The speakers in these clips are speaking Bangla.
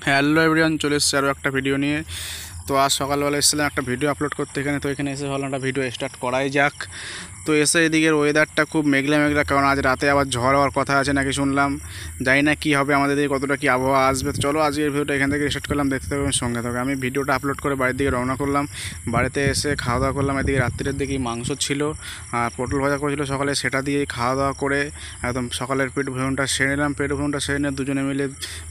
হ্যালো এভরিওয়ান, চলে এসেছে আরও একটা ভিডিও নিয়ে। তো আজ সকালবেলা এসেছিলাম একটা ভিডিও আপলোড করতে এখানে। তো এখানে এসে ভাবলাম একটা ভিডিও স্টার্ট করাই যাক। তো এসে এদিকের ওয়েদারটা খুব মেঘলা মেঘলা, কারণ আজ রাতে আবার ঝড় হওয়ার কথা আছে নাকি শুনলাম। জানি না কী হবে, আমাদের দিকে কতটা কী আবহাওয়া আসবে। তো চলো আজকের ভিডিওটা এখান থেকে স্টার্ট করলাম, দেখতে থাকবেন সঙ্গে থাকবে। আমি ভিডিওটা আপলোড করে বাড়ির দিকে রওনা করলাম। বাড়িতে এসে খাওয়া দাওয়া করলাম। এদিকে রাত্রের দিকে মাংস ছিল আর পটল ভাজা করেছিল সকালে, সেটা দিয়ে খাওয়া দাওয়া করে একদম সকালের পেট ভ্রমণটা সেরে নিলাম। পেট ভ্রমণটা সেরে নিয়ে দুজনে মিলে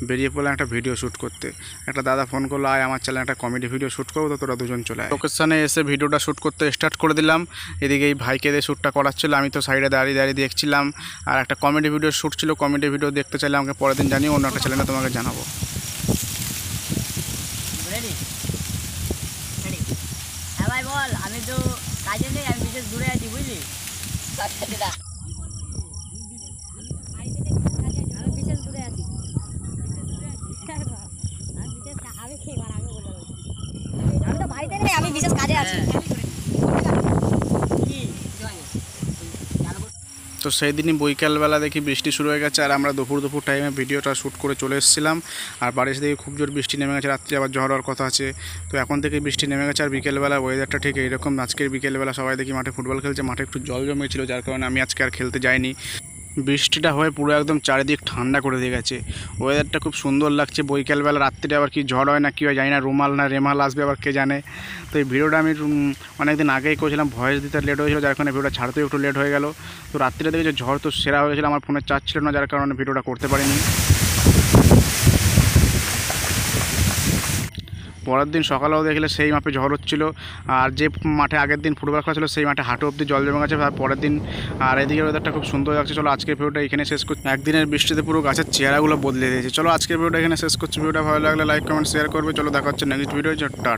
বেরিয়ে পড়লাম একটা ভিডিও শ্যুট করতে। একটা দাদা ফোন করলো, আয় আমার চ্যানেলে একটা কমেডি ভিডিও শ্যুট করবো, তো তোরা দুজন চলে আয়। লোকেশানে এসে ভিডিওটা শ্যুট করতে স্টার্ট করে দিলাম। এদিকে এই ভাইকে দিয়ে শ্যুটটা করাচ্ছিল, আমি তো সাইডে দাঁড়িয়ে দাঁড়িয়ে দেখছিলাম। আর একটা কমেডি ভিডিও শ্যুট ছিল, কমেডি ভিডিও দেখতে চাইলে আমাকে পরের দিন জানিয়ে অন্য একটা চ্যানেলে তোমাকে জানাবো। হ্যাঁ ভাই বল, আমি তো কাজে নেই, আমি বিশেষ দূরে আছি বুঝলি। আমি বিশেষ দূরে আছি। আমি তো বাড়িতে নেই, আমি বিশেষ কাজে আছি। তো সেই দিনই বৈকালবেলা দেখি বৃষ্টি শুরু হয়ে গেছে, আর আমরা দুপুর টাইমে ভিডিওটা শ্যুট করে চলে এসেছিলাম। আর বাড়ি এসে দেখি খুব জোর বৃষ্টি নেমে গেছে, রাত্রে আবার ঝড় হওয়ার কথা আছে। তো এখন থেকে বৃষ্টি নেমে গেছে, আর বিকেলবেলা ওয়েদারটা ঠিক এইরকম। আজকের বিকেলবেলা সবাই দেখি মাঠে ফুটবল খেলছে, মাঠে একটু জল জমেছিল, যার কারণে আমি আজকে আর খেলতে যাইনি। বৃষ্টিটা হয়ে পুরো একদম চারিদিক ঠান্ডা করে দিয়ে গেছে, ওয়েদারটা খুব সুন্দর লাগছে। বৈকালবেলা রাত্রিরে আবার কি ঝড় হয় না কি হয় জানি না, রুমাল না রেমাল আসবে আবার কে জানে। তো এই ভিডিওটা আমি অনেকদিন আগেই করেছিলাম, ভয়েস দিতে লেট হয়েছিল, যার কারণে ভিডিওটা ছাড়তেও একটু লেট হয়ে গেল। তো রাত্রিরে দেখে যে ঝড় তো সেরা হয়েছিল, আমার ফোনে চার্জ ছিল না, যার কারণে ভিডিওটা করতে পারিনি। পরের দিন সকালেও দেখলে সেই মাপে ঝড় হচ্ছিলো। আর যে মাঠে আগের দিন ফুটবল খেলা ছিল সেই মাঠে হাঁটু অবধি জল জমে গেছে আর পরের দিন। আর এদিকে ওয়েদারটা খুব সুন্দর লাগছে। চলো আজকের ভিডিওটা এখানে শেষ করছি। একদিনের বৃষ্টিতে পুরো গাছের চেহারাগুলো বদলে দিয়েছে। চলো আজকের ভিডিওটা এখানে শেষ করছি। ভিডিওটা ভালো লাগলে লাইক কমেন্ট শেয়ার করবে। চলো দেখা হচ্ছে নেক্সট ভিডিও। টাটা।